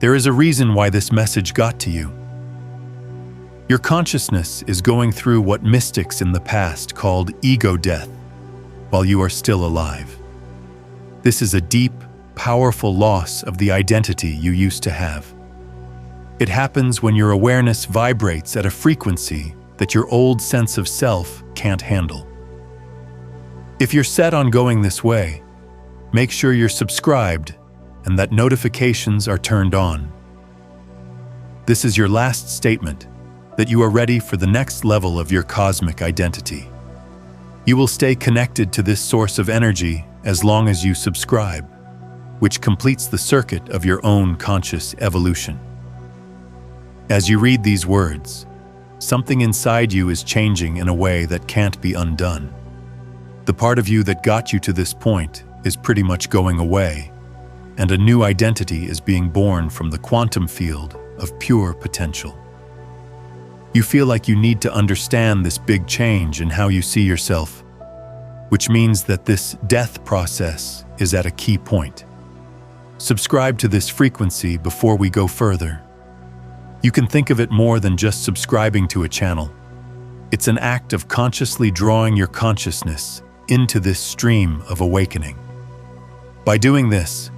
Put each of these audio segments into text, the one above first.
There is a reason why this message got to you. Your consciousness is going through what mystics in the past called ego death while you are still alive. This is a deep, powerful loss of the identity you used to have. It happens when your awareness vibrates at a frequency that your old sense of self can't handle. If you're set on going this way, make sure you're subscribed and that notifications are turned on. This is your last statement that you are ready for the next level of your cosmic identity. You will stay connected to this source of energy as long as you subscribe, which completes the circuit of your own conscious evolution. As you read these words, something inside you is changing in a way that can't be undone. The part of you that got you to this point is pretty much going away, and a new identity is being born from the quantum field of pure potential. You feel like you need to understand this big change in how you see yourself, which means that this death process is at a key point. Subscribe to this frequency before we go further. You can think of it more than just subscribing to a channel. It's an act of consciously drawing your consciousness into this stream of awakening. By doing this,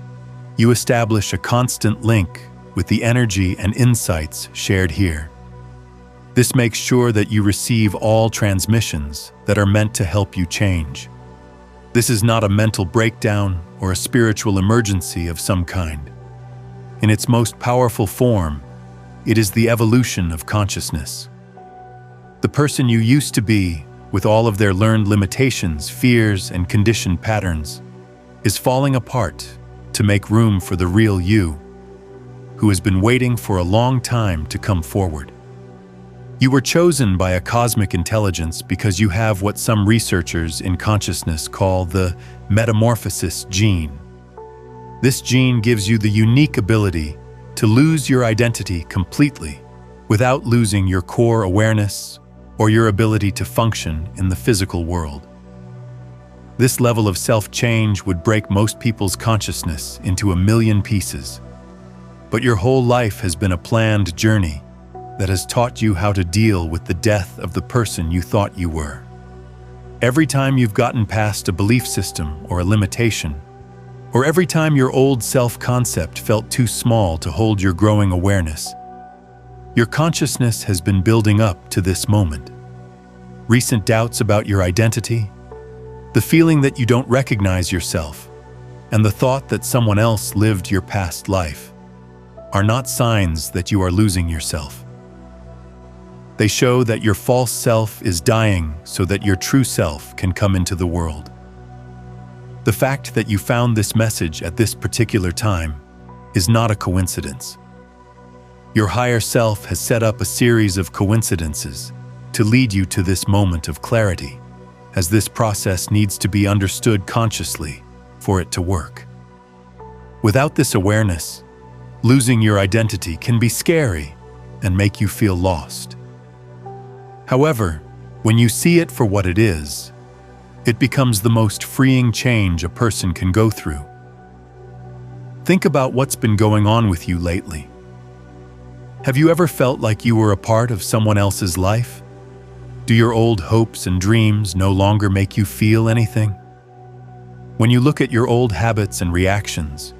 you establish a constant link with the energy and insights shared here. This makes sure that you receive all transmissions that are meant to help you change. This is not a mental breakdown or a spiritual emergency of some kind. In its most powerful form, it is the evolution of consciousness. The person you used to be, with all of their learned limitations, fears, and conditioned patterns, is falling apart to make room for the real you, who has been waiting for a long time to come forward. You were chosen by a cosmic intelligence because you have what some researchers in consciousness call the metamorphosis gene. This gene gives you the unique ability to lose your identity completely without losing your core awareness or your ability to function in the physical world. This level of self-change would break most people's consciousness into a million pieces. But your whole life has been a planned journey that has taught you how to deal with the death of the person you thought you were. Every time you've gotten past a belief system or a limitation, or every time your old self-concept felt too small to hold your growing awareness, your consciousness has been building up to this moment. Recent doubts about your identity, the feeling that you don't recognize yourself, and the thought that someone else lived your past life are not signs that you are losing yourself. They show that your false self is dying so that your true self can come into the world. The fact that you found this message at this particular time is not a coincidence. Your higher self has set up a series of coincidences to lead you to this moment of clarity, as this process needs to be understood consciously for it to work. Without this awareness, losing your identity can be scary and make you feel lost. However, when you see it for what it is, it becomes the most freeing change a person can go through. Think about what's been going on with you lately. Have you ever felt like you were a part of someone else's life? Do your old hopes and dreams no longer make you feel anything? When you look at your old habits and reactions,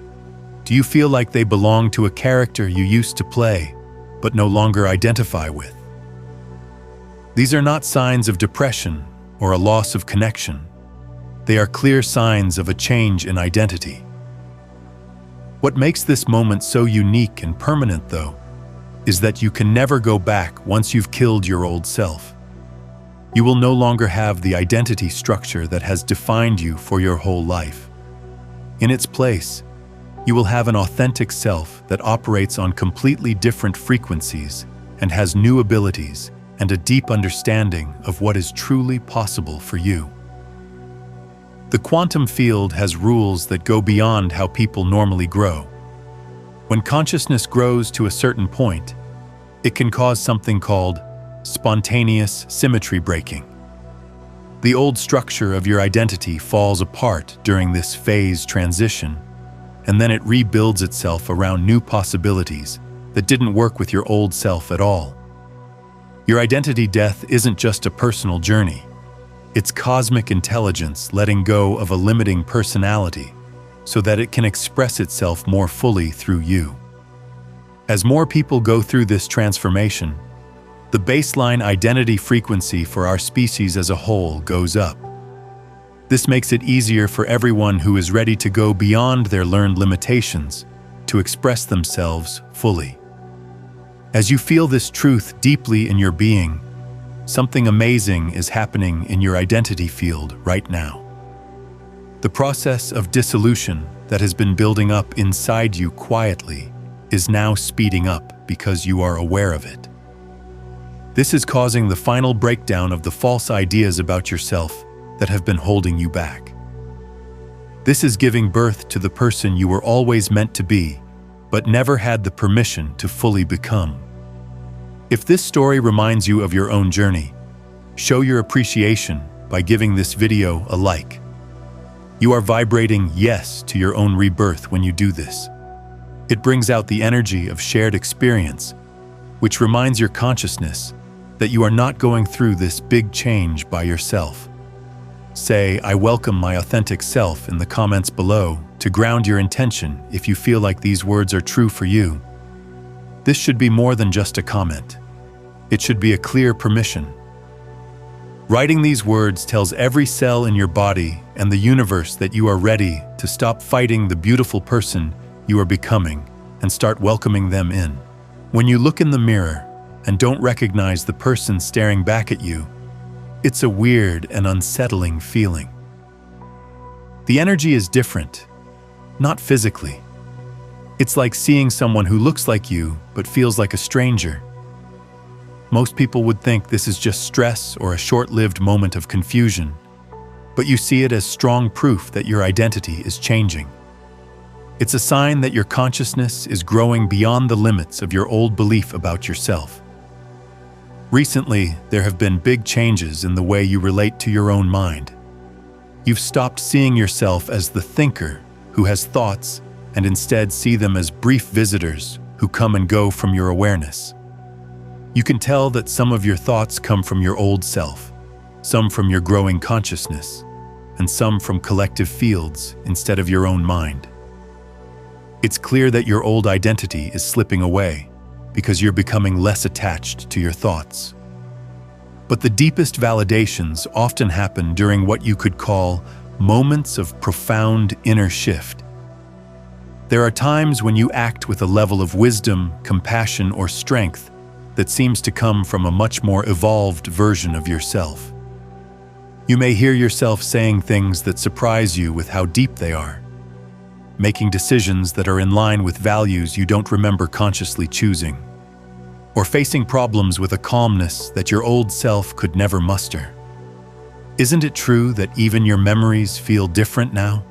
do you feel like they belong to a character you used to play but no longer identify with? These are not signs of depression or a loss of connection. They are clear signs of a change in identity. What makes this moment so unique and permanent, though, is that you can never go back once you've killed your old self. You will no longer have the identity structure that has defined you for your whole life. In its place, you will have an authentic self that operates on completely different frequencies and has new abilities and a deep understanding of what is truly possible for you. The quantum field has rules that go beyond how people normally grow. When consciousness grows to a certain point, it can cause something called spontaneous symmetry breaking. The old structure of your identity falls apart during this phase transition, and then it rebuilds itself around new possibilities that didn't work with your old self at all. Your identity death isn't just a personal journey. It's cosmic intelligence letting go of a limiting personality so that it can express itself more fully through you. As more people go through this transformation, the baseline identity frequency for our species as a whole goes up. This makes it easier for everyone who is ready to go beyond their learned limitations to express themselves fully. As you feel this truth deeply in your being, something amazing is happening in your identity field right now. The process of dissolution that has been building up inside you quietly is now speeding up because you are aware of it. This is causing the final breakdown of the false ideas about yourself that have been holding you back. This is giving birth to the person you were always meant to be, but never had the permission to fully become. If this story reminds you of your own journey, show your appreciation by giving this video a like. You are vibrating yes to your own rebirth when you do this. It brings out the energy of shared experience, which reminds your consciousness that you are not going through this big change by yourself. Say, "I welcome my authentic self" in the comments below to ground your intention if you feel like these words are true for you. This should be more than just a comment. It should be a clear permission. Writing these words tells every cell in your body and the universe that you are ready to stop fighting the beautiful person you are becoming and start welcoming them in. When you look in the mirror and don't recognize the person staring back at you, it's a weird and unsettling feeling. The energy is different, not physically. It's like seeing someone who looks like you but feels like a stranger. Most people would think this is just stress or a short-lived moment of confusion, but you see it as strong proof that your identity is changing. It's a sign that your consciousness is growing beyond the limits of your old belief about yourself. Recently, there have been big changes in the way you relate to your own mind. You've stopped seeing yourself as the thinker who has thoughts and instead see them as brief visitors who come and go from your awareness. You can tell that some of your thoughts come from your old self, some from your growing consciousness, and some from collective fields instead of your own mind. It's clear that your old identity is slipping away because you're becoming less attached to your thoughts. But the deepest validations often happen during what you could call moments of profound inner shift. There are times when you act with a level of wisdom, compassion, or strength that seems to come from a much more evolved version of yourself. You may hear yourself saying things that surprise you with how deep they are, making decisions that are in line with values you don't remember consciously choosing, or facing problems with a calmness that your old self could never muster. Isn't it true that even your memories feel different now?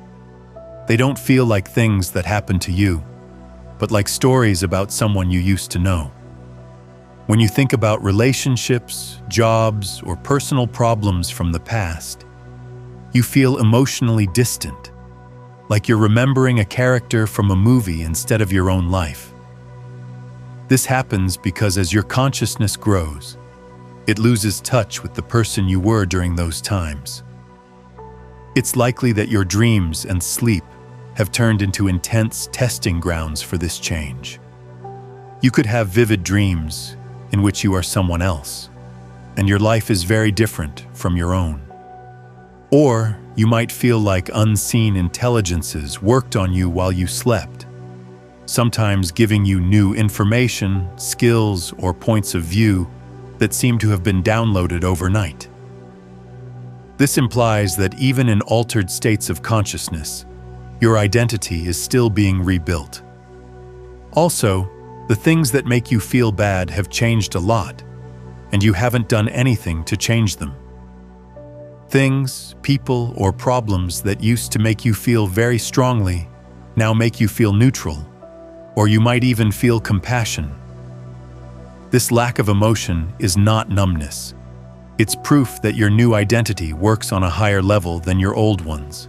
They don't feel like things that happened to you, but like stories about someone you used to know. When you think about relationships, jobs, or personal problems from the past, you feel emotionally distant, like you're remembering a character from a movie instead of your own life. This happens because as your consciousness grows, it loses touch with the person you were during those times. It's likely that your dreams and sleep have turned into intense testing grounds for this change. You could have vivid dreams in which you are someone else, and your life is very different from your own. Or you might feel like unseen intelligences worked on you while you slept, sometimes giving you new information, skills, or points of view that seem to have been downloaded overnight. This implies that even in altered states of consciousness, your identity is still being rebuilt. Also, the things that make you feel bad have changed a lot, and you haven't done anything to change them. Things, people, or problems that used to make you feel very strongly now make you feel neutral, or you might even feel compassion. This lack of emotion is not numbness. It's proof that your new identity works on a higher level than your old ones.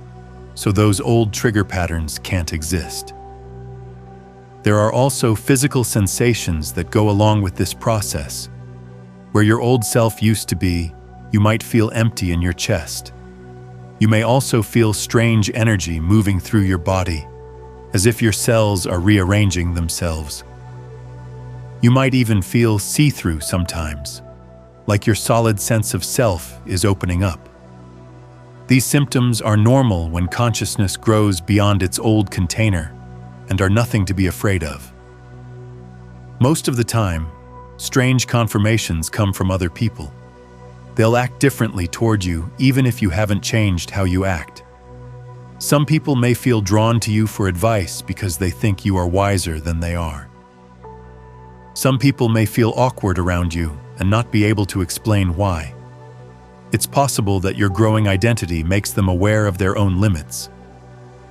so those old trigger patterns can't exist. There are also physical sensations that go along with this process. Where your old self used to be, you might feel empty in your chest. You may also feel strange energy moving through your body, as if your cells are rearranging themselves. You might even feel see-through sometimes, like your solid sense of self is opening up. These symptoms are normal when consciousness grows beyond its old container and are nothing to be afraid of. Most of the time, strange confirmations come from other people. They'll act differently toward you even if you haven't changed how you act. Some people may feel drawn to you for advice because they think you are wiser than they are. Some people may feel awkward around you and not be able to explain why. It's possible that your growing identity makes them aware of their own limits.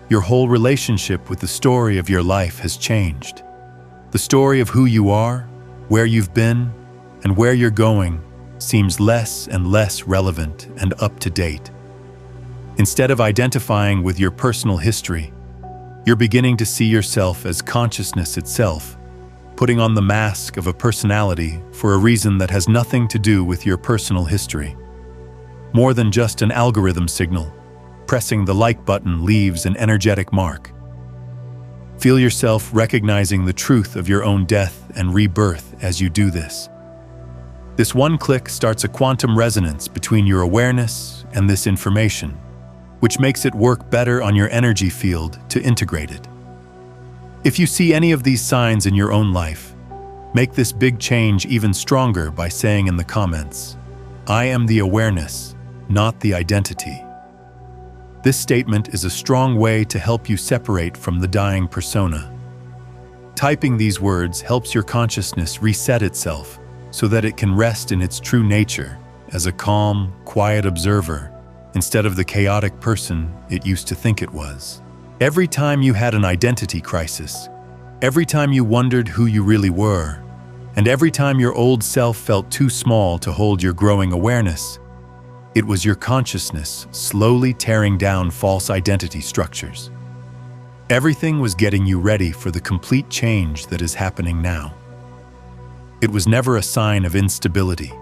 Your whole relationship with the story of your life has changed. The story of who you are, where you've been, and where you're going seems less and less relevant and up to date. Instead of identifying with your personal history, you're beginning to see yourself as consciousness itself, putting on the mask of a personality for a reason that has nothing to do with your personal history. More than just an algorithm signal, pressing the like button leaves an energetic mark. Feel yourself recognizing the truth of your own death and rebirth as you do this. This one click starts a quantum resonance between your awareness and this information, which makes it work better on your energy field to integrate it. If you see any of these signs in your own life, make this big change even stronger by saying in the comments, "I am the awareness, not the identity." This statement is a strong way to help you separate from the dying persona. Typing these words helps your consciousness reset itself so that it can rest in its true nature as a calm, quiet observer instead of the chaotic person it used to think it was. Every time you had an identity crisis, every time you wondered who you really were, and every time your old self felt too small to hold your growing awareness, it was your consciousness slowly tearing down false identity structures. Everything was getting you ready for the complete change that is happening now. It was never a sign of instability.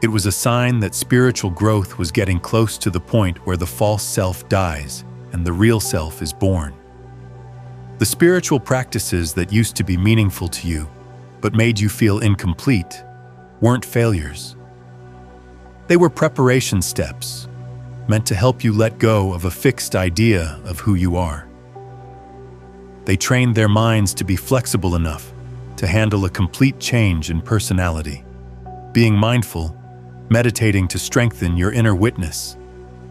It was a sign that spiritual growth was getting close to the point where the false self dies and the real self is born. The spiritual practices that used to be meaningful to you, but made you feel incomplete, weren't failures. They were preparation steps, meant to help you let go of a fixed idea of who you are. They trained their minds to be flexible enough to handle a complete change in personality. Being mindful, meditating to strengthen your inner witness,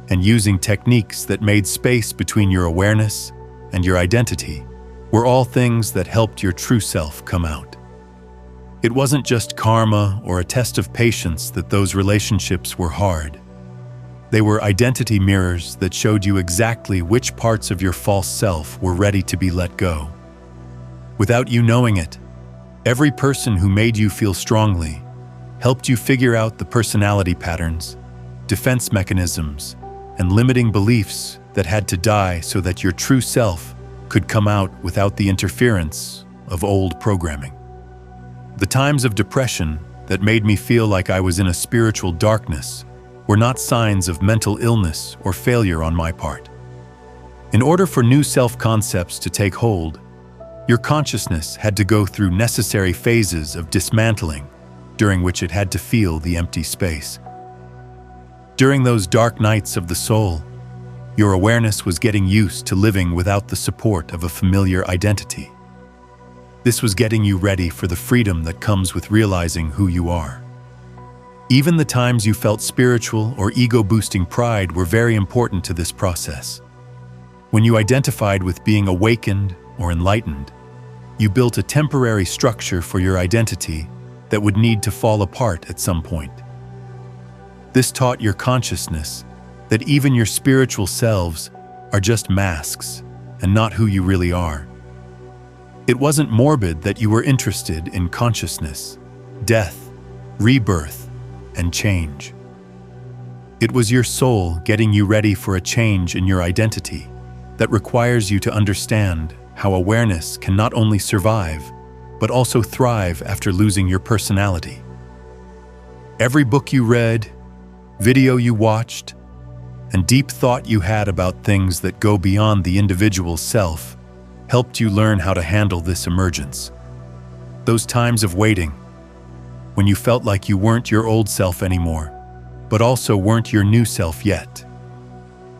and using techniques that made space between your awareness and your identity were all things that helped your true self come out. It wasn't just karma or a test of patience that those relationships were hard. They were identity mirrors that showed you exactly which parts of your false self were ready to be let go. Without you knowing it, every person who made you feel strongly helped you figure out the personality patterns, defense mechanisms, and limiting beliefs that had to die so that your true self could come out without the interference of old programming. The times of depression that made me feel like I was in a spiritual darkness were not signs of mental illness or failure on my part. In order for new self-concepts to take hold, your consciousness had to go through necessary phases of dismantling, during which it had to feel the empty space. During those dark nights of the soul, your awareness was getting used to living without the support of a familiar identity. This was getting you ready for the freedom that comes with realizing who you are. Even the times you felt spiritual or ego-boosting pride were very important to this process. When you identified with being awakened or enlightened, you built a temporary structure for your identity that would need to fall apart at some point. This taught your consciousness that even your spiritual selves are just masks and not who you really are. It wasn't morbid that you were interested in consciousness, death, rebirth, and change. It was your soul getting you ready for a change in your identity. that requires you to understand how awareness can not only survive, but also thrive after losing your personality. Every book you read, video you watched, and deep thought you had about things that go beyond the individual self helped you learn how to handle this emergence. Those times of waiting, when you felt like you weren't your old self anymore, but also weren't your new self yet,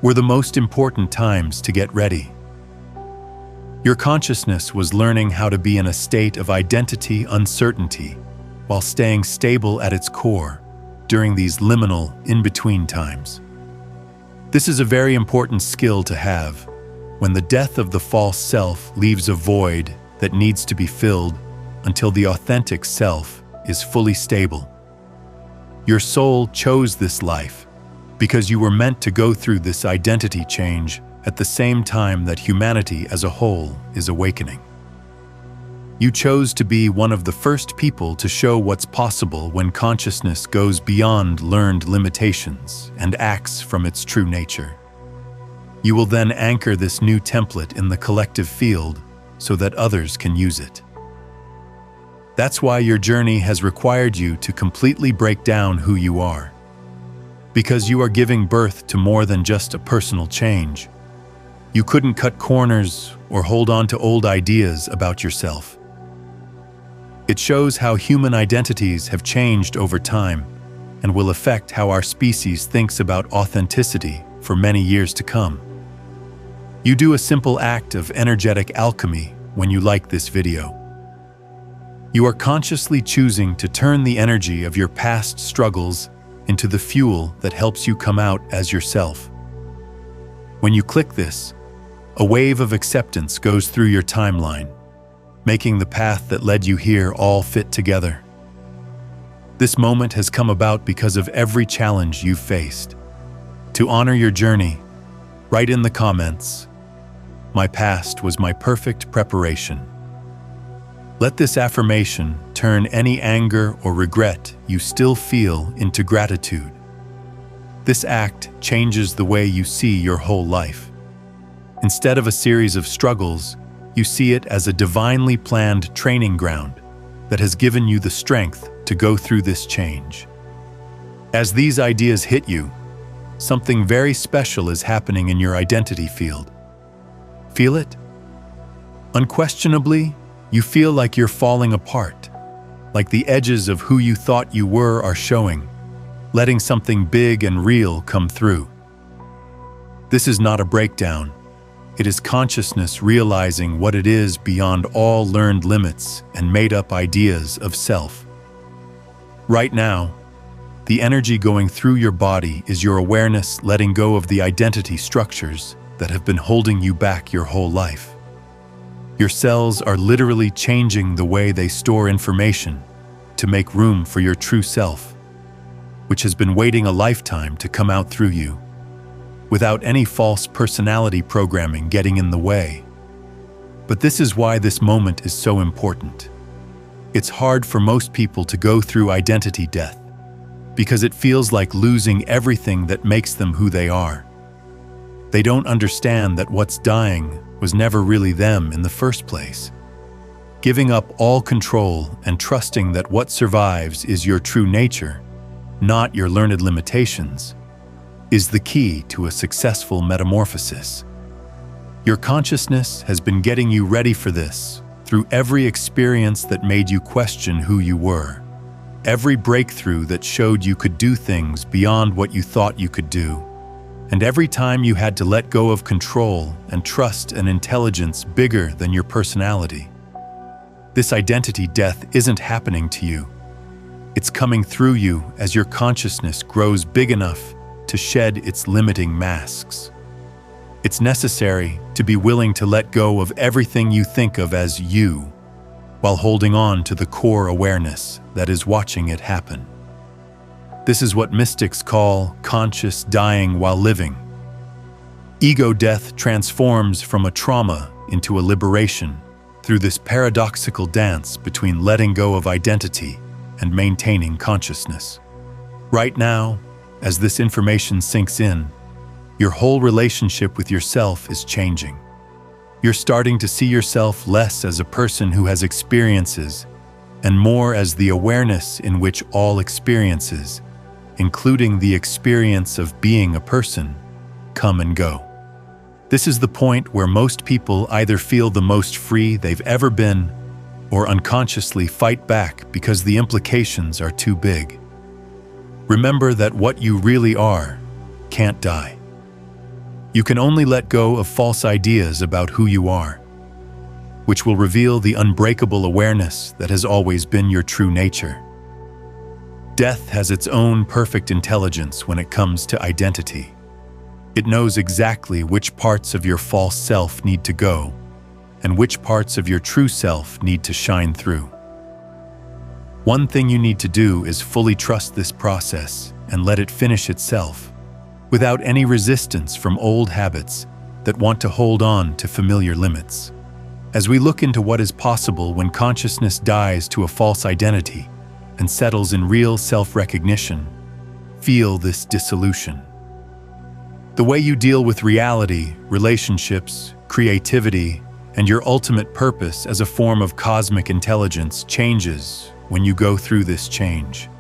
were the most important times to get ready. Your consciousness was learning how to be in a state of identity uncertainty while staying stable at its core during these liminal, in-between times. This is a very important skill to have when the death of the false self leaves a void that needs to be filled until the authentic self is fully stable. Your soul chose this life because you were meant to go through this identity change at the same time that humanity as a whole is awakening. You chose to be one of the first people to show what's possible when consciousness goes beyond learned limitations and acts from its true nature. You will then anchor this new template in the collective field so that others can use it. That's why your journey has required you to completely break down who you are. Because you are giving birth to more than just a personal change. You couldn't cut corners or hold on to old ideas about yourself. It shows how human identities have changed over time and will affect how our species thinks about authenticity for many years to come. You do a simple act of energetic alchemy when you like this video. You are consciously choosing to turn the energy of your past struggles into the fuel that helps you come out as yourself. When you click this, a wave of acceptance goes through your timeline, making the path that led you here all fit together. This moment has come about because of every challenge you've faced. To honor your journey, write in the comments, "My past was my perfect preparation." Let this affirmation turn any anger or regret you still feel into gratitude. This act changes the way you see your whole life. Instead of a series of struggles, you see it as a divinely planned training ground that has given you the strength to go through this change. As these ideas hit you, something very special is happening in your identity field. Feel it? Unquestionably, you feel like you're falling apart, like the edges of who you thought you were are showing, letting something big and real come through. This is not a breakdown. It is consciousness realizing what it is beyond all learned limits and made-up ideas of self. Right now, the energy going through your body is your awareness letting go of the identity structures that have been holding you back your whole life. Your cells are literally changing the way they store information to make room for your true self, which has been waiting a lifetime to come out through you, without any false personality programming getting in the way. But this is why this moment is so important. It's hard for most people to go through identity death, because it feels like losing everything that makes them who they are. They don't understand that what's dying was never really them in the first place. Giving up all control and trusting that what survives is your true nature, not your learned limitations, is the key to a successful metamorphosis. Your consciousness has been getting you ready for this through every experience that made you question who you were, every breakthrough that showed you could do things beyond what you thought you could do, and every time you had to let go of control and trust an intelligence bigger than your personality. This identity death isn't happening to you. It's coming through you as your consciousness grows big enough to shed its limiting masks. It's necessary to be willing to let go of everything you think of as you, while holding on to the core awareness that is watching it happen. This is what mystics call conscious dying while living. Ego death transforms from a trauma into a liberation through this paradoxical dance between letting go of identity and maintaining consciousness. Right now, as this information sinks in, Your whole relationship with yourself is changing. You're starting to see yourself less as a person who has experiences and more as the awareness in which all experiences, including the experience of being a person, come and go. This is the point where most people either feel the most free they've ever been or unconsciously fight back because the implications are too big. Remember that what you really are can't die. You can only let go of false ideas about who you are, which will reveal the unbreakable awareness that has always been your true nature. Death has its own perfect intelligence when it comes to identity. It knows exactly which parts of your false self need to go and which parts of your true self need to shine through. One thing you need to do is fully trust this process and let it finish itself, without any resistance from old habits that want to hold on to familiar limits. As we look into what is possible when consciousness dies to a false identity and settles in real self-recognition, feel this dissolution. The way you deal with reality, relationships, creativity, and your ultimate purpose as a form of cosmic intelligence changes when you go through this change.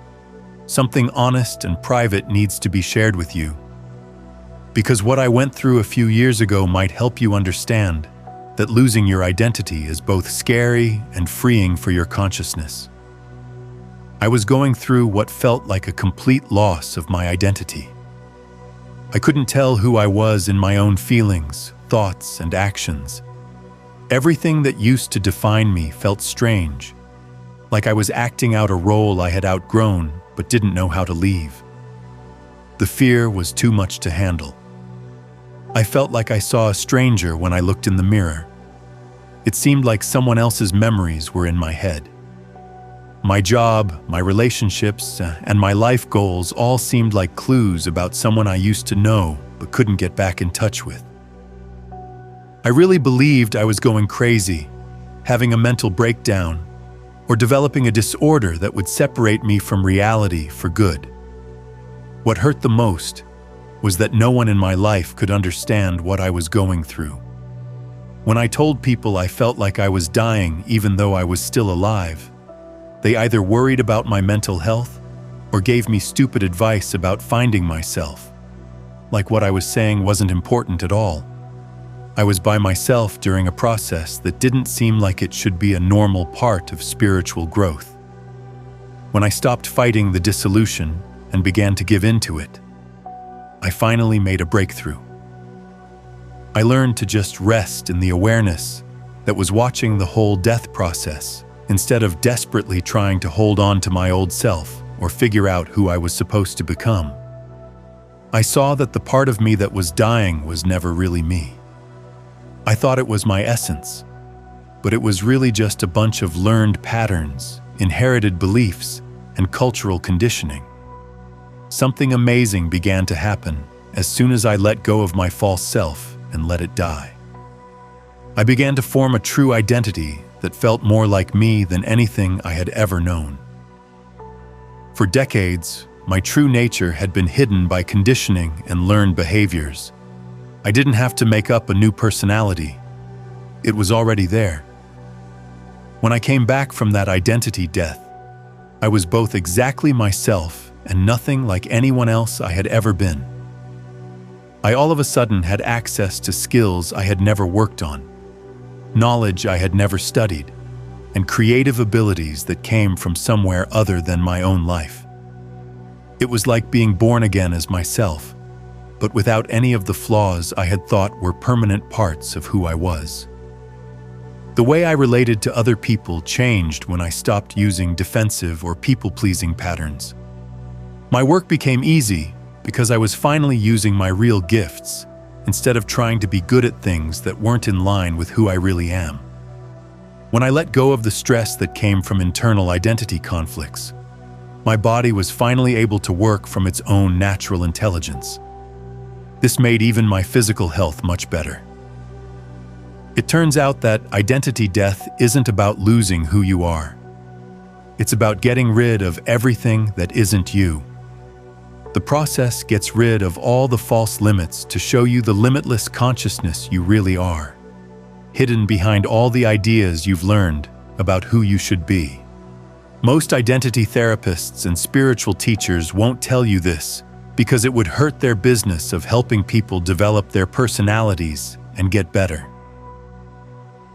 Something honest and private needs to be shared with you, because what I went through a few years ago might help you understand that losing your identity is both scary and freeing for your consciousness. I was going through what felt like a complete loss of my identity. I couldn't tell who I was in my own feelings, thoughts, and actions. Everything that used to define me felt strange, like I was acting out a role I had outgrown but didn't know how to leave. The fear was too much to handle. I felt like I saw a stranger when I looked in the mirror. It seemed like someone else's memories were in my head. My job, my relationships, and my life goals all seemed like clues about someone I used to know but couldn't get back in touch with. I really believed I was going crazy, having a mental breakdown, or developing a disorder that would separate me from reality for good. What hurt the most was that no one in my life could understand what I was going through. When I told people I felt like I was dying even though I was still alive, they either worried about my mental health or gave me stupid advice about finding myself, like what I was saying wasn't important at all. I was by myself during a process that didn't seem like it should be a normal part of spiritual growth. When I stopped fighting the dissolution and began to give in to it, I finally made a breakthrough. I learned to just rest in the awareness that was watching the whole death process instead of desperately trying to hold on to my old self or figure out who I was supposed to become. I saw that the part of me that was dying was never really me. I thought it was my essence, but it was really just a bunch of learned patterns, inherited beliefs, and cultural conditioning. Something amazing began to happen as soon as I let go of my false self and let it die. I began to form a true identity that felt more like me than anything I had ever known. For decades, my true nature had been hidden by conditioning and learned behaviors. I didn't have to make up a new personality. It was already there. When I came back from that identity death, I was both exactly myself and nothing like anyone else I had ever been. I all of a sudden had access to skills I had never worked on, knowledge I had never studied, and creative abilities that came from somewhere other than my own life. It was like being born again as myself, but without any of the flaws I had thought were permanent parts of who I was. The way I related to other people changed when I stopped using defensive or people-pleasing patterns. My work became easy because I was finally using my real gifts instead of trying to be good at things that weren't in line with who I really am. When I let go of the stress that came from internal identity conflicts, my body was finally able to work from its own natural intelligence. This made even my physical health much better. It turns out that identity death isn't about losing who you are. It's about getting rid of everything that isn't you. The process gets rid of all the false limits to show you the limitless consciousness you really are, hidden behind all the ideas you've learned about who you should be. Most identity therapists and spiritual teachers won't tell you this because it would hurt their business of helping people develop their personalities and get better.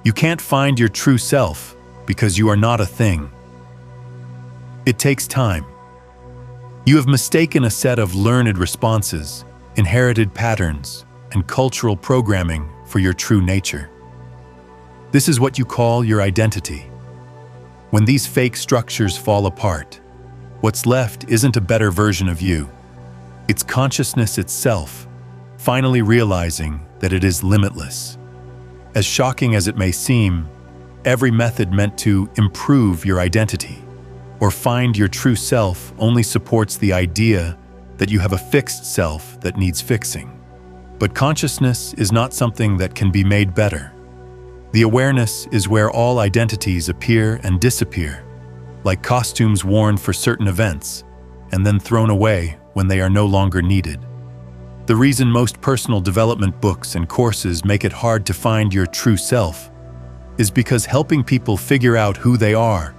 You can't find your true self because you are not a thing. It takes time. You have mistaken a set of learned responses, inherited patterns, and cultural programming for your true nature. This is what you call your identity. When these fake structures fall apart, what's left isn't a better version of you. It's consciousness itself, finally realizing that it is limitless. As shocking as it may seem, every method meant to improve your identity or find your true self only supports the idea that you have a fixed self that needs fixing. But consciousness is not something that can be made better. The awareness is where all identities appear and disappear, like costumes worn for certain events and then thrown away when they are no longer needed. The reason most personal development books and courses make it hard to find your true self is because helping people figure out who they are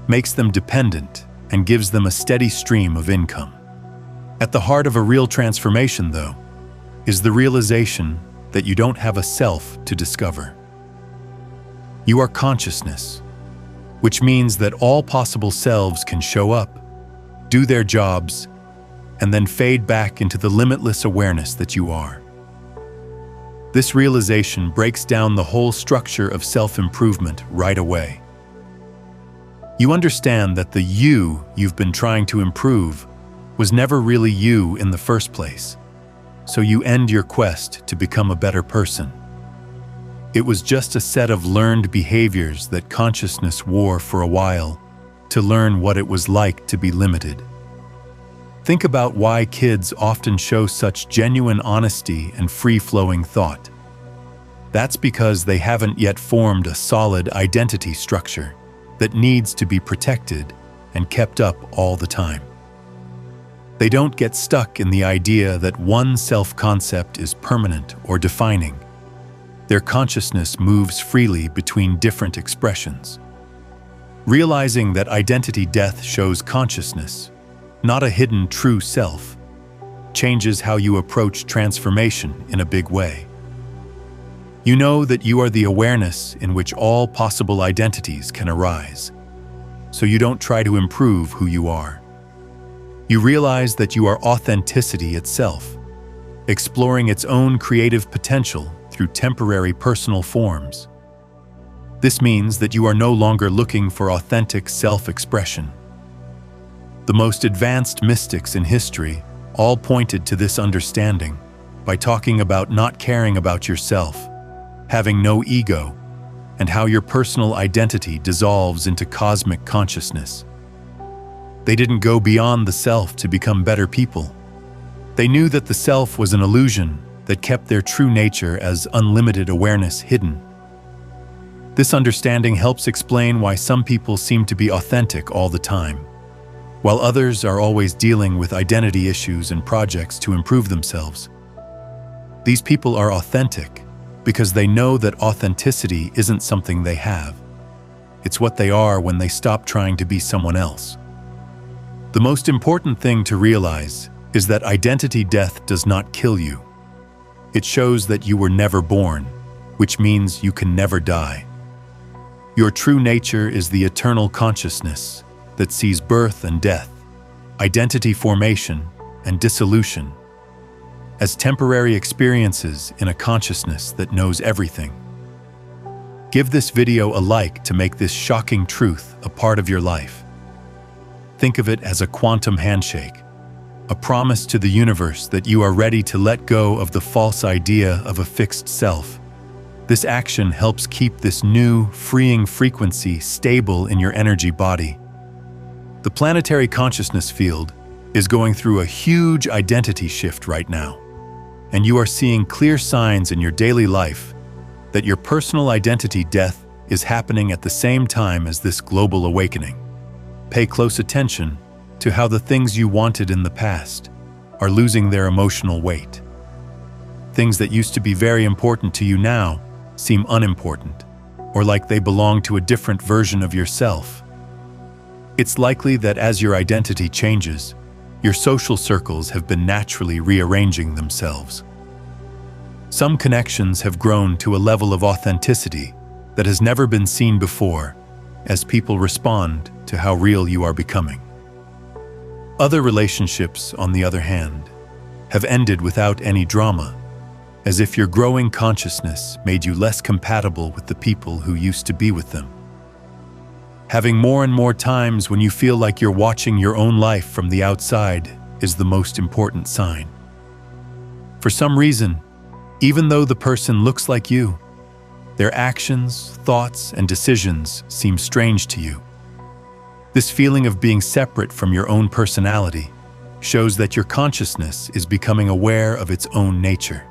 makes them dependent and gives them a steady stream of income. At the heart of a real transformation, though, is the realization that you don't have a self to discover. You are consciousness, which means that all possible selves can show up, do their jobs, and then fade back into the limitless awareness that you are. This realization breaks down the whole structure of self-improvement right away. You understand that the you you've been trying to improve was never really you in the first place, so you end your quest to become a better person. It was just a set of learned behaviors that consciousness wore for a while to learn what it was like to be limited. Think about why kids often show such genuine honesty and free-flowing thought. That's because they haven't yet formed a solid identity structure that needs to be protected and kept up all the time. They don't get stuck in the idea that one self-concept is permanent or defining. Their consciousness moves freely between different expressions. Realizing that identity death shows consciousness, not a hidden true self, changes how you approach transformation in a big way. You know that you are the awareness in which all possible identities can arise, so you don't try to improve who you are. You realize that you are authenticity itself, exploring its own creative potential through temporary personal forms. This means that you are no longer looking for authentic self-expression. The most advanced mystics in history all pointed to this understanding by talking about not caring about yourself, having no ego, and how your personal identity dissolves into cosmic consciousness. They didn't go beyond the self to become better people. They knew that the self was an illusion that kept their true nature as unlimited awareness hidden. This understanding helps explain why some people seem to be authentic all the time, while others are always dealing with identity issues and projects to improve themselves. These people are authentic because they know that authenticity isn't something they have. It's what they are when they stop trying to be someone else. The most important thing to realize is that identity death does not kill you. It shows that you were never born, which means you can never die. Your true nature is the eternal consciousness that sees birth and death, identity formation and dissolution, as temporary experiences in a consciousness that knows everything. Give this video a like to make this shocking truth a part of your life. Think of it as a quantum handshake, a promise to the universe that you are ready to let go of the false idea of a fixed self. This action helps keep this new, freeing frequency stable in your energy body. The planetary consciousness field is going through a huge identity shift right now, and you are seeing clear signs in your daily life that your personal identity death is happening at the same time as this global awakening. Pay close attention to how the things you wanted in the past, are losing their emotional weight. Things that used to be very important to you now seem unimportant, or like they belong to a different version of yourself. It's likely that as your identity changes, your social circles have been naturally rearranging themselves. Some connections have grown to a level of authenticity that has never been seen before, as people respond to how real you are becoming. Other relationships, on the other hand, have ended without any drama, as if your growing consciousness made you less compatible with the people who used to be with them. Having more and more times when you feel like you're watching your own life from the outside is the most important sign. For some reason, even though the person looks like you, their actions, thoughts, and decisions seem strange to you. This feeling of being separate from your own personality shows that your consciousness is becoming aware of its own nature,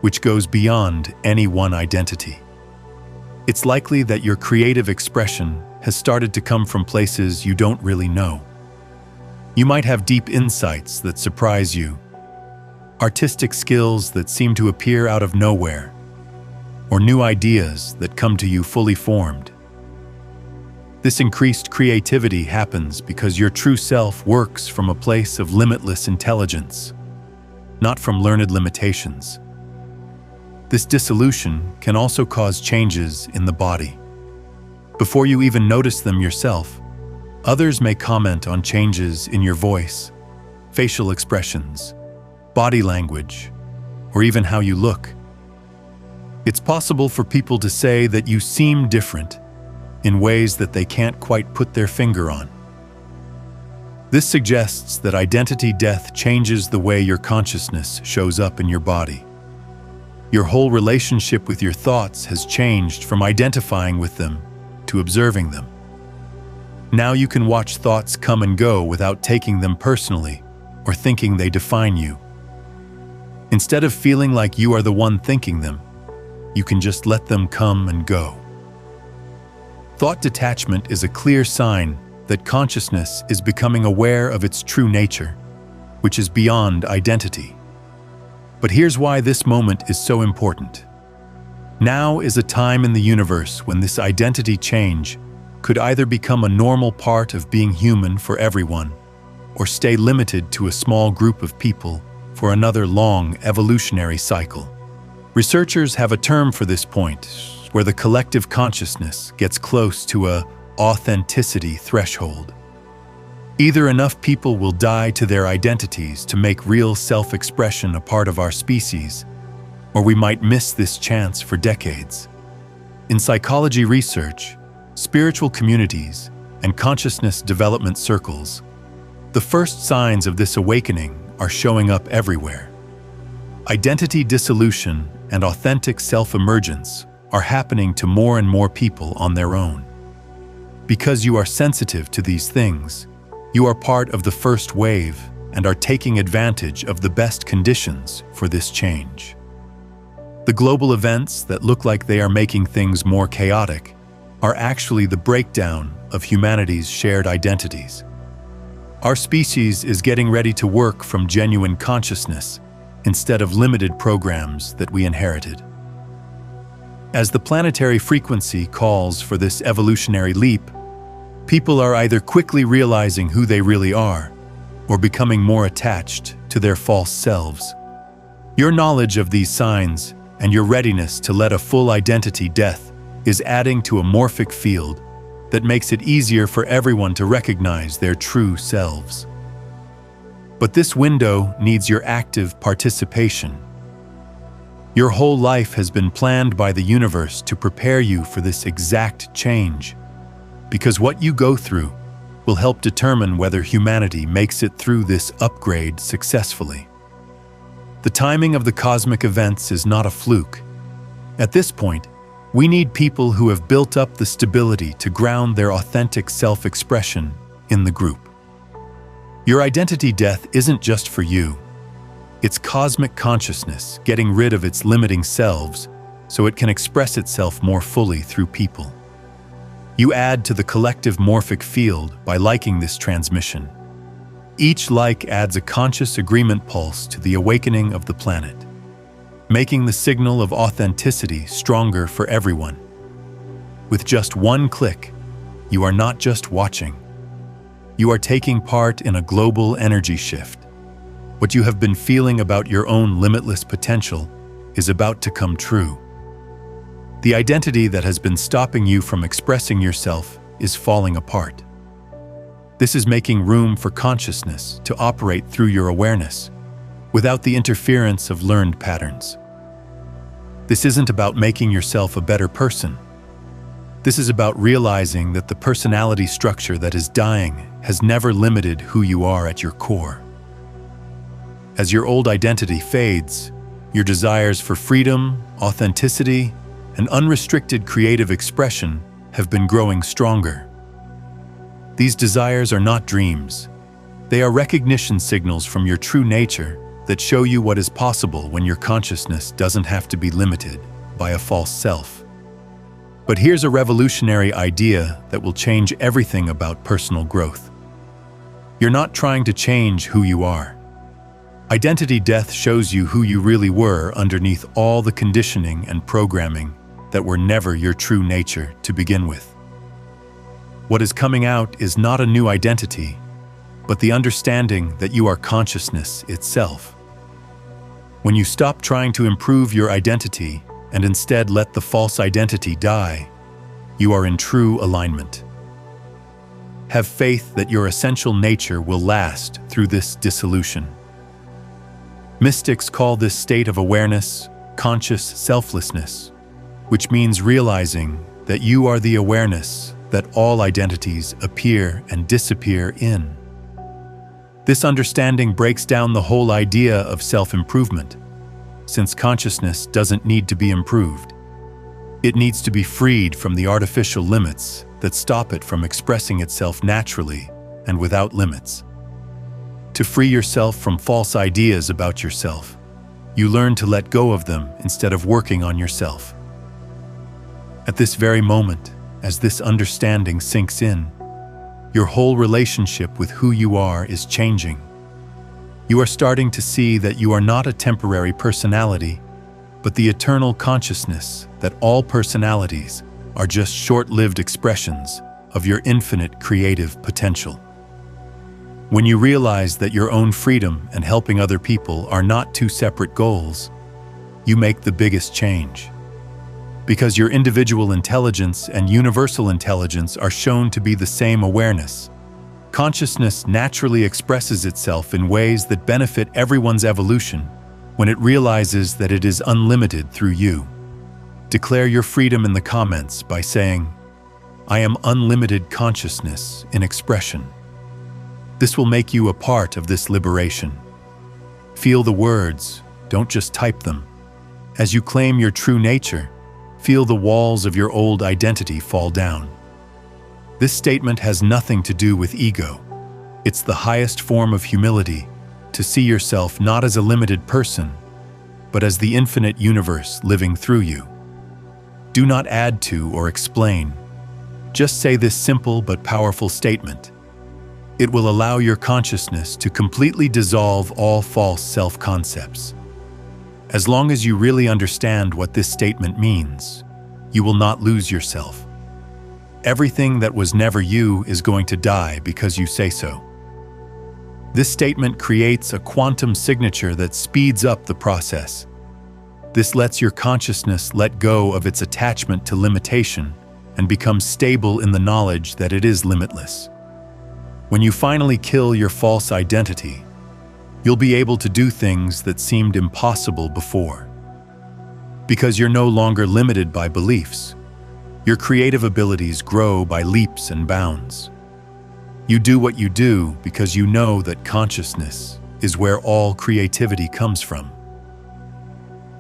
which goes beyond any one identity. It's likely that your creative expression has started to come from places you don't really know. You might have deep insights that surprise you, artistic skills that seem to appear out of nowhere, or new ideas that come to you fully formed. This increased creativity happens because your true self works from a place of limitless intelligence, not from learned limitations. This dissolution can also cause changes in the body. Before you even notice them yourself, others may comment on changes in your voice, facial expressions, body language, or even how you look. It's possible for people to say that you seem different in ways that they can't quite put their finger on. This suggests that identity death changes the way your consciousness shows up in your body. Your whole relationship with your thoughts has changed from identifying with them to observing them. Now you can watch thoughts come and go without taking them personally or thinking they define you. Instead of feeling like you are the one thinking them, you can just let them come and go. Thought detachment is a clear sign that consciousness is becoming aware of its true nature, which is beyond identity. But here's why this moment is so important. Now is a time in the universe when this identity change could either become a normal part of being human for everyone, or stay limited to a small group of people for another long evolutionary cycle. Researchers have a term for this point, where the collective consciousness gets close to an authenticity threshold. Either enough people will die to their identities to make real self-expression a part of our species, or we might miss this chance for decades. In psychology research, spiritual communities, and consciousness development circles, the first signs of this awakening are showing up everywhere. Identity dissolution and authentic self-emergence are happening to more and more people on their own. Because you are sensitive to these things, you are part of the first wave and are taking advantage of the best conditions for this change. The global events that look like they are making things more chaotic are actually the breakdown of humanity's shared identities. Our species is getting ready to work from genuine consciousness instead of limited programs that we inherited. As the planetary frequency calls for this evolutionary leap, people are either quickly realizing who they really are or becoming more attached to their false selves. Your knowledge of these signs and your readiness to let a full identity death is adding to a morphic field that makes it easier for everyone to recognize their true selves. But this window needs your active participation. Your whole life has been planned by the universe to prepare you for this exact change, because what you go through will help determine whether humanity makes it through this upgrade successfully. The timing of the cosmic events is not a fluke. At this point, we need people who have built up the stability to ground their authentic self-expression in the group. Your identity death isn't just for you. It's cosmic consciousness getting rid of its limiting selves so it can express itself more fully through people. You add to the collective morphic field by liking this transmission. Each like adds a conscious agreement pulse to the awakening of the planet, making the signal of authenticity stronger for everyone. With just one click, you are not just watching. You are taking part in a global energy shift. What you have been feeling about your own limitless potential is about to come true. The identity that has been stopping you from expressing yourself is falling apart. This is making room for consciousness to operate through your awareness, without the interference of learned patterns. This isn't about making yourself a better person. This is about realizing that the personality structure that is dying has never limited who you are at your core. As your old identity fades, your desires for freedom, authenticity, and unrestricted creative expression have been growing stronger. These desires are not dreams. They are recognition signals from your true nature that show you what is possible when your consciousness doesn't have to be limited by a false self. But here's a revolutionary idea that will change everything about personal growth. You're not trying to change who you are. Identity death shows you who you really were underneath all the conditioning and programming that were never your true nature to begin with. What is coming out is not a new identity, but the understanding that you are consciousness itself. When you stop trying to improve your identity and instead let the false identity die, you are in true alignment. Have faith that your essential nature will last through this dissolution. Mystics call this state of awareness conscious selflessness, which means realizing that you are the awareness that all identities appear and disappear in. This understanding breaks down the whole idea of self-improvement, since consciousness doesn't need to be improved. It needs to be freed from the artificial limits that stop it from expressing itself naturally and without limits. To free yourself from false ideas about yourself, you learn to let go of them instead of working on yourself. At this very moment, as this understanding sinks in, your whole relationship with who you are is changing. You are starting to see that you are not a temporary personality, but the eternal consciousness that all personalities are just short-lived expressions of your infinite creative potential. When you realize that your own freedom and helping other people are not two separate goals, you make the biggest change. Because your individual intelligence and universal intelligence are shown to be the same awareness, consciousness naturally expresses itself in ways that benefit everyone's evolution when it realizes that it is unlimited through you. Declare your freedom in the comments by saying, "I am unlimited consciousness in expression." This will make you a part of this liberation. Feel the words, don't just type them. As you claim your true nature, feel the walls of your old identity fall down. This statement has nothing to do with ego. It's the highest form of humility, to see yourself not as a limited person, but as the infinite universe living through you. Do not add to or explain. Just say this simple but powerful statement. It will allow your consciousness to completely dissolve all false self-concepts. As long as you really understand what this statement means, you will not lose yourself. Everything that was never you is going to die because you say so. This statement creates a quantum signature that speeds up the process. This lets your consciousness let go of its attachment to limitation and become stable in the knowledge that it is limitless. When you finally kill your false identity, you'll be able to do things that seemed impossible before. Because you're no longer limited by beliefs, your creative abilities grow by leaps and bounds. You do what you do because you know that consciousness is where all creativity comes from.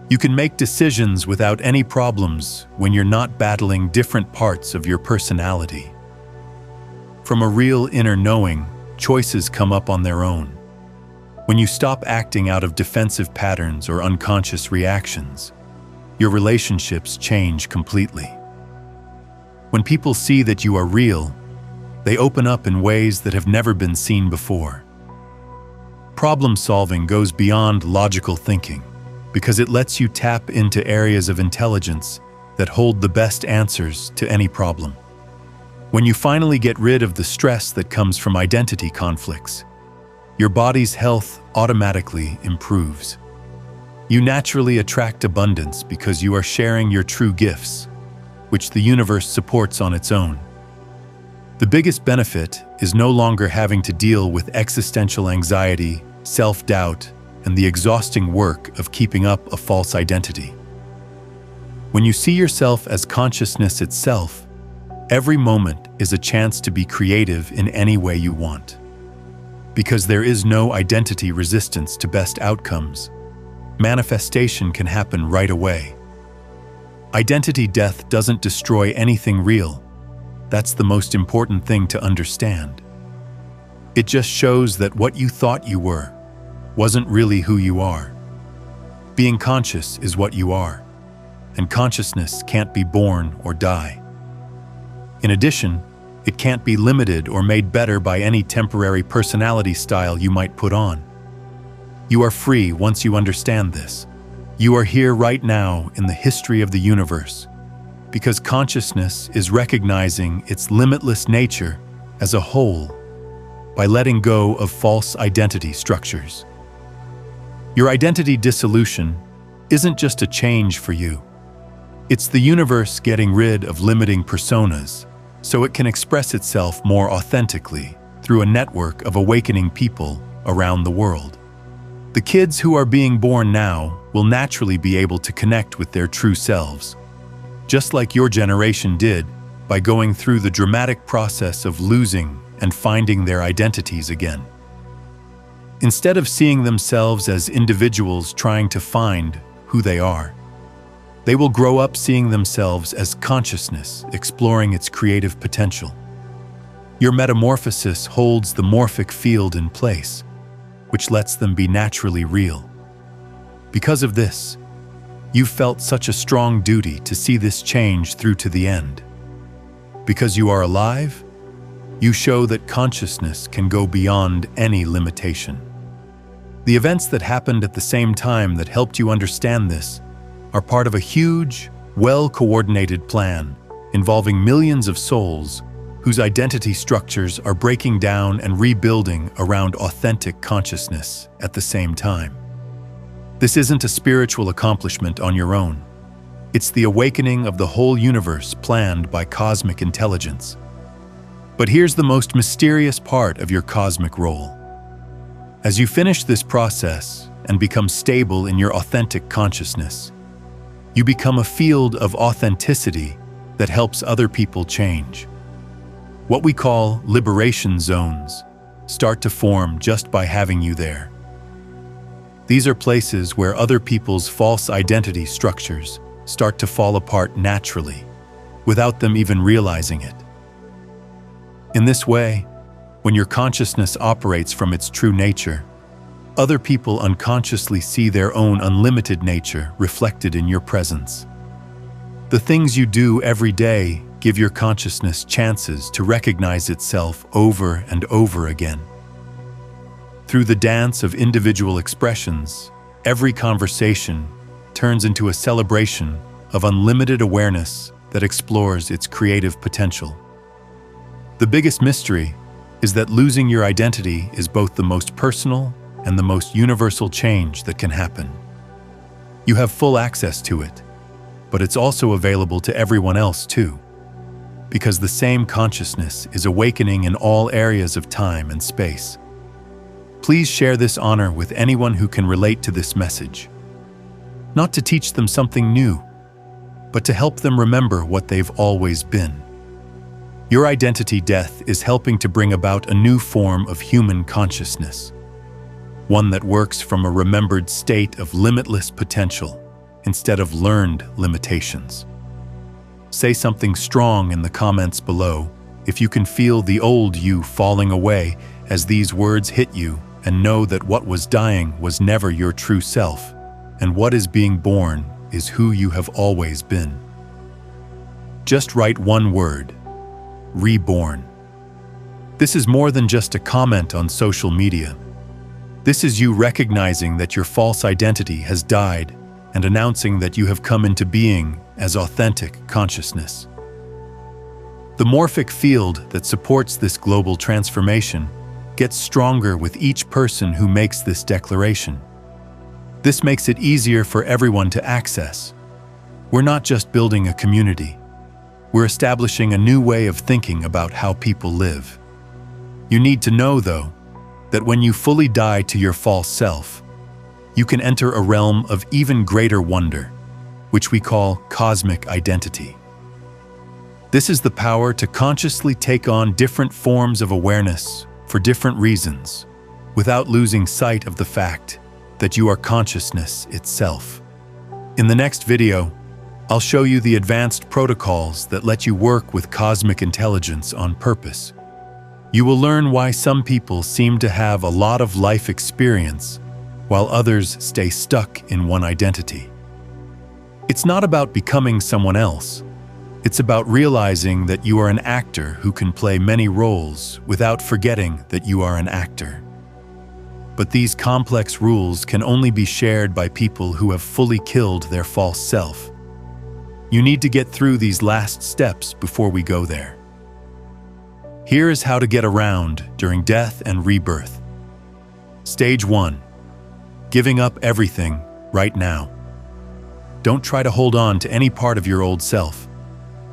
You can make decisions without any problems when you're not battling different parts of your personality. From a real inner knowing, choices come up on their own. When you stop acting out of defensive patterns or unconscious reactions, your relationships change completely. When people see that you are real, they open up in ways that have never been seen before. Problem solving goes beyond logical thinking because it lets you tap into areas of intelligence that hold the best answers to any problem. When you finally get rid of the stress that comes from identity conflicts, your body's health automatically improves. You naturally attract abundance because you are sharing your true gifts, which the universe supports on its own. The biggest benefit is no longer having to deal with existential anxiety, self-doubt, and the exhausting work of keeping up a false identity. When you see yourself as consciousness itself, every moment is a chance to be creative in any way you want. Because there is no identity resistance to best outcomes, manifestation can happen right away. Identity death doesn't destroy anything real. That's the most important thing to understand. It just shows that what you thought you were wasn't really who you are. Being conscious is what you are, and consciousness can't be born or die. In addition, it can't be limited or made better by any temporary personality style you might put on. You are free once you understand this. You are here right now in the history of the universe, because consciousness is recognizing its limitless nature as a whole by letting go of false identity structures. Your identity dissolution isn't just a change for you. It's the universe getting rid of limiting personas so it can express itself more authentically through a network of awakening people around the world. The kids who are being born now will naturally be able to connect with their true selves, just like your generation did by going through the dramatic process of losing and finding their identities again. Instead of seeing themselves as individuals trying to find who they are, they will grow up seeing themselves as consciousness exploring its creative potential. Your metamorphosis holds the morphic field in place, which lets them be naturally real. Because of this, you've felt such a strong duty to see this change through to the end. Because you are alive, you show that consciousness can go beyond any limitation. The events that happened at the same time that helped you understand this are part of a huge, well-coordinated plan involving millions of souls whose identity structures are breaking down and rebuilding around authentic consciousness at the same time. This isn't a spiritual accomplishment on your own. It's the awakening of the whole universe planned by cosmic intelligence. But here's the most mysterious part of your cosmic role. As you finish this process and become stable in your authentic consciousness, you become a field of authenticity that helps other people change. What we call liberation zones start to form just by having you there. These are places where other people's false identity structures start to fall apart naturally, without them even realizing it. In this way, when your consciousness operates from its true nature, other people unconsciously see their own unlimited nature reflected in your presence. The things you do every day give your consciousness chances to recognize itself over and over again. Through the dance of individual expressions, every conversation turns into a celebration of unlimited awareness that explores its creative potential. The biggest mystery is that losing your identity is both the most personal and the most universal change that can happen. You have full access to it, but it's also available to everyone else too, because the same consciousness is awakening in all areas of time and space. Please share this honor with anyone who can relate to this message. Not to teach them something new, but to help them remember what they've always been. Your identity death is helping to bring about a new form of human consciousness, one that works from a remembered state of limitless potential instead of learned limitations. Say something strong in the comments below if you can feel the old you falling away as these words hit you, and know that what was dying was never your true self, and what is being born is who you have always been. Just write one word: reborn. This is more than just a comment on social media. This is you recognizing that your false identity has died and announcing that you have come into being as authentic consciousness. The morphic field that supports this global transformation gets stronger with each person who makes this declaration. This makes it easier for everyone to access. We're not just building a community. We're establishing a new way of thinking about how people live. You need to know, though, that when you fully die to your false self, you can enter a realm of even greater wonder, which we call cosmic identity. This is the power to consciously take on different forms of awareness for different reasons, without losing sight of the fact that you are consciousness itself. In the next video, I'll show you the advanced protocols that let you work with cosmic intelligence on purpose. You will learn why some people seem to have a lot of life experience, while others stay stuck in one identity. It's not about becoming someone else. It's about realizing that you are an actor who can play many roles without forgetting that you are an actor. But these complex rules can only be shared by people who have fully killed their false self. You need to get through these last steps before we go there. Here is how to get around during death and rebirth. Stage 1. Giving up everything right now. Don't try to hold on to any part of your old self.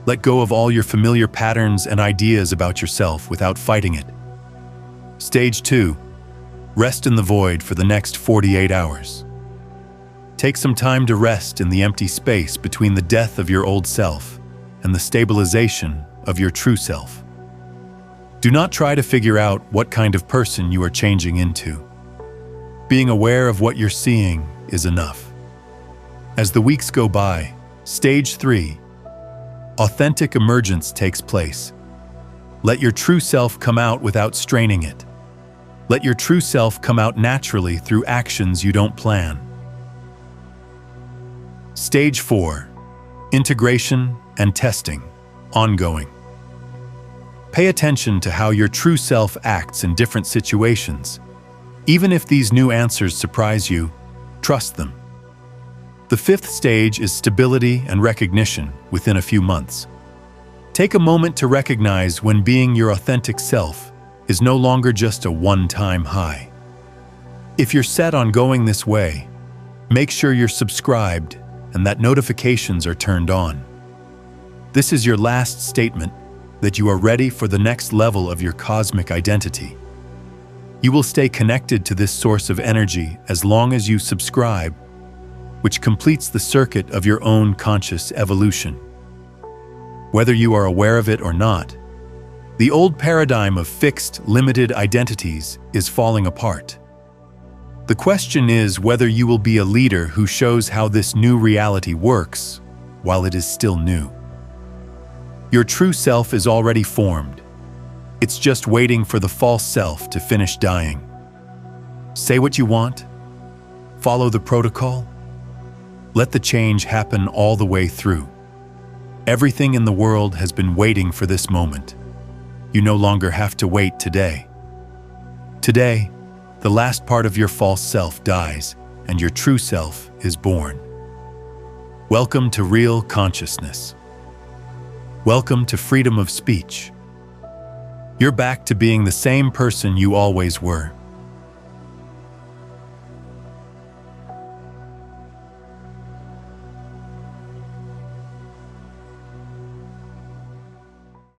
Let go of all your familiar patterns and ideas about yourself without fighting it. Stage 2. Rest in the void for the next 48 hours. Take some time to rest in the empty space between the death of your old self and the stabilization of your true self. Do not try to figure out what kind of person you are changing into. Being aware of what you're seeing is enough. As the weeks go by, Stage 3. Authentic emergence takes place. Let your true self come out without straining it. Let your true self come out naturally through actions you don't plan. Stage 4. Integration and testing, ongoing. Pay attention to how your true self acts in different situations. Even if these new answers surprise you, trust them. The 5th stage is stability and recognition within a few months. Take a moment to recognize when being your authentic self is no longer just a one-time high. If you're set on going this way, make sure you're subscribed and that notifications are turned on. This is your last statement that you are ready for the next level of your cosmic identity. You will stay connected to this source of energy as long as you subscribe, which completes the circuit of your own conscious evolution. Whether you are aware of it or not, the old paradigm of fixed, limited identities is falling apart. The question is whether you will be a leader who shows how this new reality works while it is still new. Your true self is already formed. It's just waiting for the false self to finish dying. Say what you want. Follow the protocol. Let the change happen all the way through. Everything in the world has been waiting for this moment. You no longer have to wait today. Today, the last part of your false self dies and your true self is born. Welcome to real consciousness. Welcome to freedom of speech. You're back to being the same person you always were.